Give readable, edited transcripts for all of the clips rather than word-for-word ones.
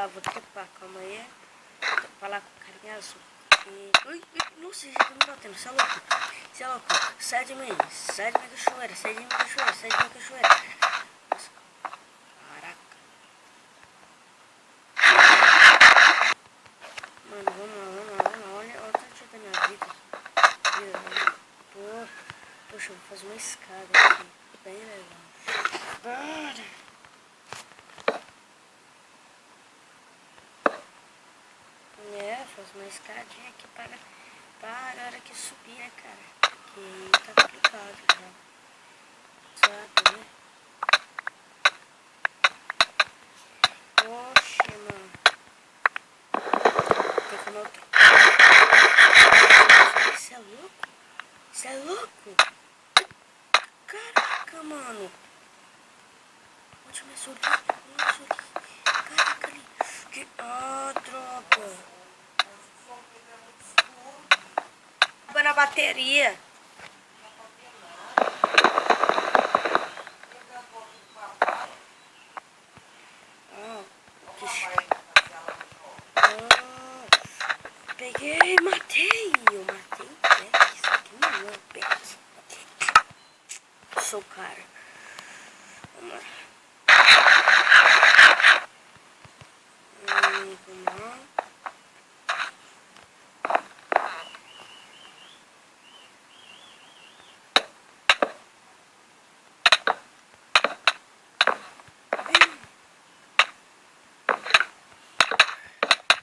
lá, vou trepar, calma aí. Vou trepar lá com o carinha azul. Ui, nossa, já tá me batendo, você é louco. Você é louco, sai de mim, cachoeira, sai de mim, cachoeira, sai de mim, cachoeira. Nossa, caraca. Mano, vamos lá, olha o tanto da minha vida. Poxa, eu vou fazer uma escada aqui, bem legal. Bora. Faz uma escadinha aqui para a hora que subir, né, cara? Que tá complicado já. Sabe, né? Poxa, mano. Tem que comer outro. Você é louco? Você é louco? Caraca, mano. Onde me subi? Caraca, ali. Que... Ah, droga. Na bateria. Peguei, matei. Eu matei o pet. Isso aqui não é pet. Sou o cara. Vamos lá. Vamos lá.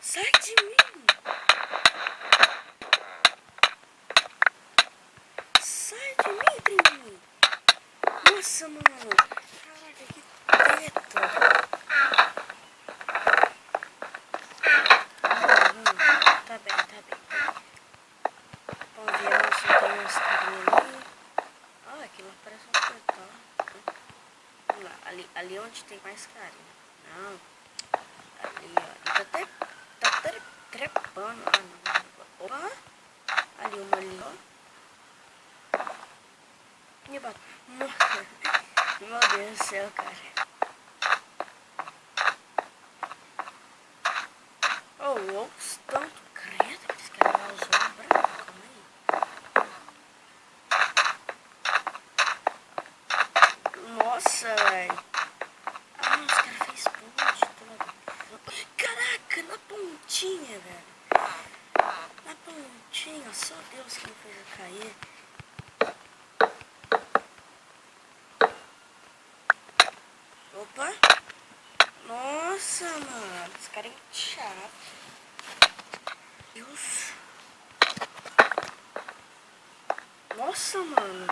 Sai de mim! Sai de mim, Trini! Nossa, mano! Caraca, que treta! Tá bem. Vamos ver, nossa, tem umas carinhas ali. Ah, aquilo parece um portal. Vamos lá, ali onde tem mais carinha. Não. Ali, ó. Tá até trepando. Ah, não. Opa! Ali, uma ali, ó. Me bateu. Nossa. Meu Deus do céu, cara. Oh, tanto credo que esse cara vai usar branco. Calma aí. Nossa, velho. Ah, os caras fez ponte toda. Caraca, na pontinha, velho. Na pontinha, só Deus que não fez eu cair. Opa. Nossa, mano. Esse cara é chato. Deus. Nossa, mano.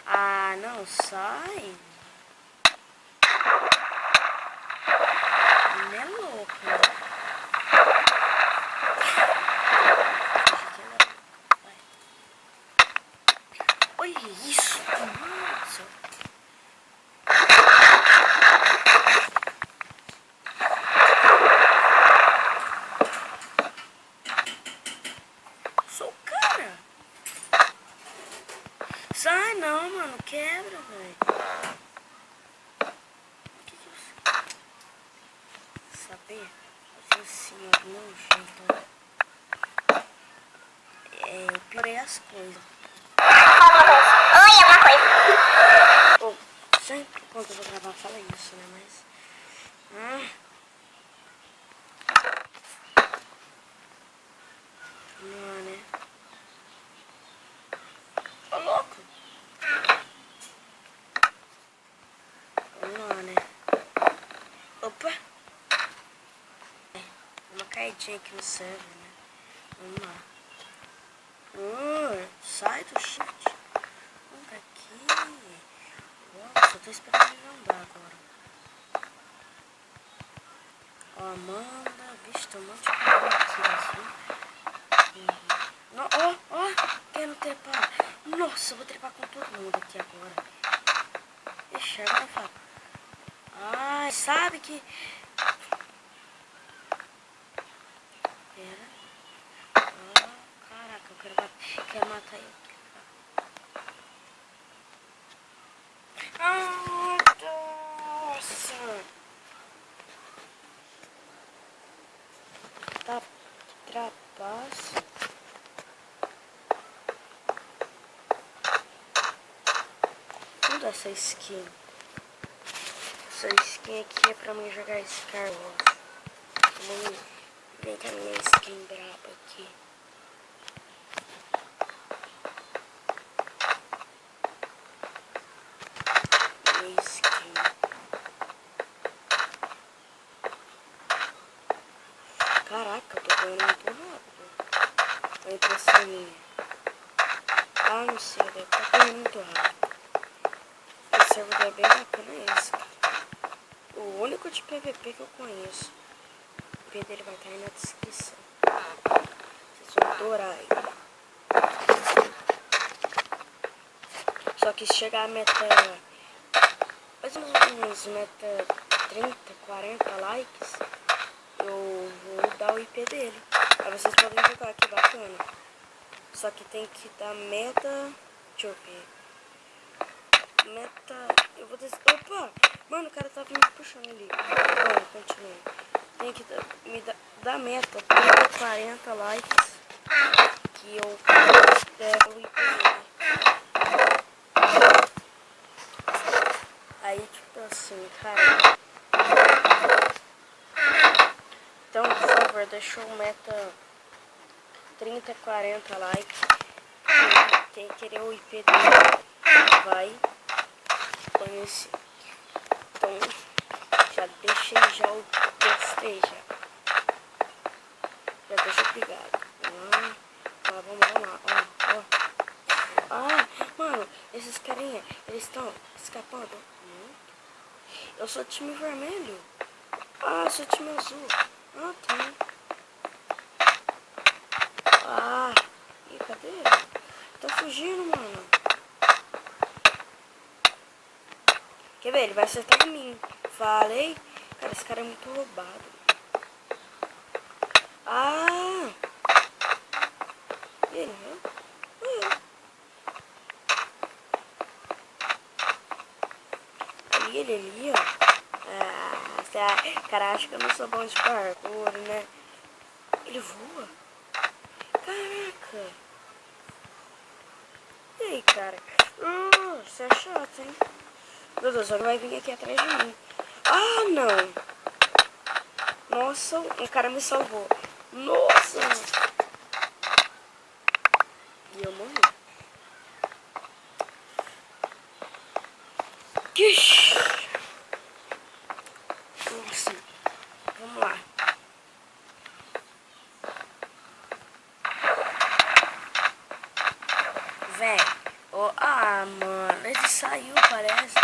Ah, não, sai. Ele é louco, né? Olha isso. Nossa. Sou o cara. Sai não, mano. Quebra, velho. O que eu sei? Saber? Fazer assim, ó, do meu jeito, ó. Eu piorei as coisas. Oi, alguma coisa. Oh, sempre quando eu vou gravar fala isso, né? Mas... Não, né? Ô, louco. Vamos lá, né? Opa. Uma caidinha aqui no server, né? Vamos lá. Sai do chat. Vamos pra aqui. Nossa, eu tô esperando ele andar agora. Ó, Amanda. Bicho, tem um monte de coisa aqui, assim. Ó, quero trepar. Nossa, eu vou trepar com todo mundo aqui agora. Ixi, agora eu falo. Ai, sabe que... Pera. Caraca, eu quero matar ele. usar essa skin. Essa skin aqui é pra mim jogar Star Wars. Vamos ver com a minha skin braba aqui. Minha skin. Caraca, eu tô correndo muito rápido. Olha a impressão minha. Ah, não sei, deve estar correndo muito rápido. Esse servidor é bem bacana esse, cara. O único de PVP que eu conheço. O IP dele vai estar aí na descrição. Vocês vão adorar ele. Só que se chegar a meta, mais ou menos meta 30, 40 likes, eu vou dar o IP dele. Aí vocês podem jogar, que bacana. Só que tem que dar meta, deixa eu ver. Meta, eu vou descer. Opa! Mano, o cara tava me puxando ali. Bom, continue. Tem que me dar meta 30, 40 likes. Que eu der o IP dele. Aí, tipo assim, cara. Então, por favor, deixa o meta 30, 40 likes. Quem querer o IP dele vai conhecer. Então, já deixei já o gostei já. Já deixa pegado. Vamos lá. Ó. Ah, mano, esses carinha, eles estão escapando. Eu sou time vermelho. Ah, eu sou time azul. Ah, tá. Ah, e cadê ele? Tá fugindo, mano. Quer ver? Ele vai acertar em mim. Falei. Cara, esse cara é muito roubado. Ah! Ele, né? Ele ali, ó. Ah, cara, acho que eu não sou bom de parkour, né? Ele voa. Caraca. E aí, cara? Você é chato, hein? Meu Deus, ele vai vir aqui atrás de mim. Ah, não. Nossa, um cara me salvou. Nossa. E eu morri. Ixi. Nossa. Vamos lá. Véi. Oh, mano. Ele saiu, parece.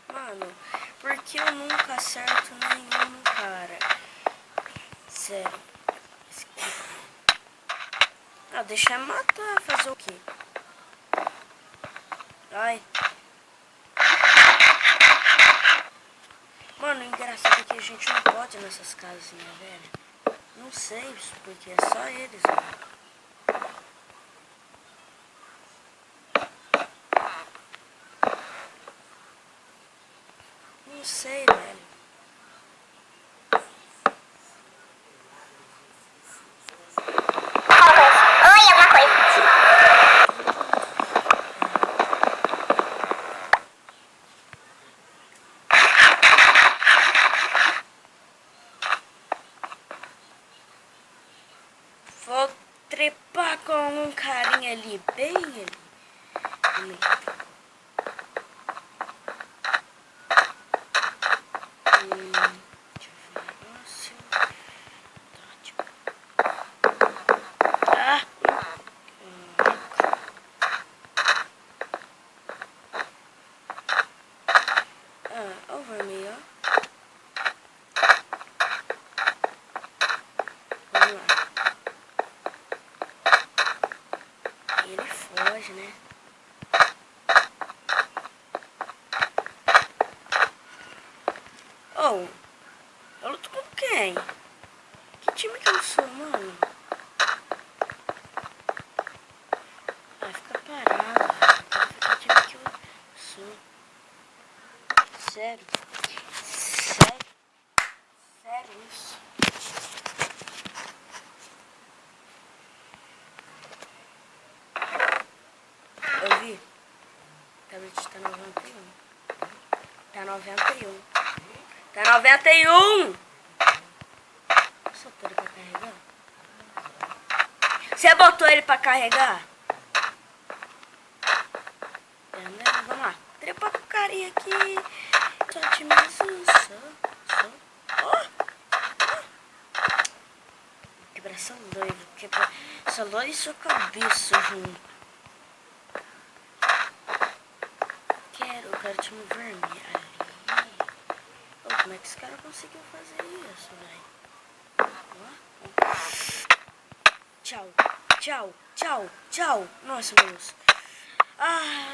Mano. Porque eu nunca acerto nenhum, cara. Sério. Deixa eu matar. Fazer o quê? Ai. Mano, engraçado é que a gente não pode nessas casinhas, velho. Não sei, porque é só eles, mano. Não sei, velho. Oi, alguma coisa. Vou trepar com um carinha ali, bem ali. Deixa eu ver o negócio. Tático. Olha o vermelho, ó. Vamos lá. Ele foge, né? Oh, eu luto com quem? Que time que eu sou, mano? Fica parado. Que time que eu sou? Sério? Sério isso? Eu vi. storage tá 91. Tá 91. Tá 91! Botou ele pra carregar? Você botou ele pra carregar? Vamos lá. Trepa com o carinha aqui. Só te só. Quebrar essa loira. Quebrar essa loira e sua cabeça, João. Eu quero te mover ali. Oh, como é que esse cara conseguiu fazer isso, velho? Tchau, tchau, tchau, tchau. Nossa, meu Deus. Ah,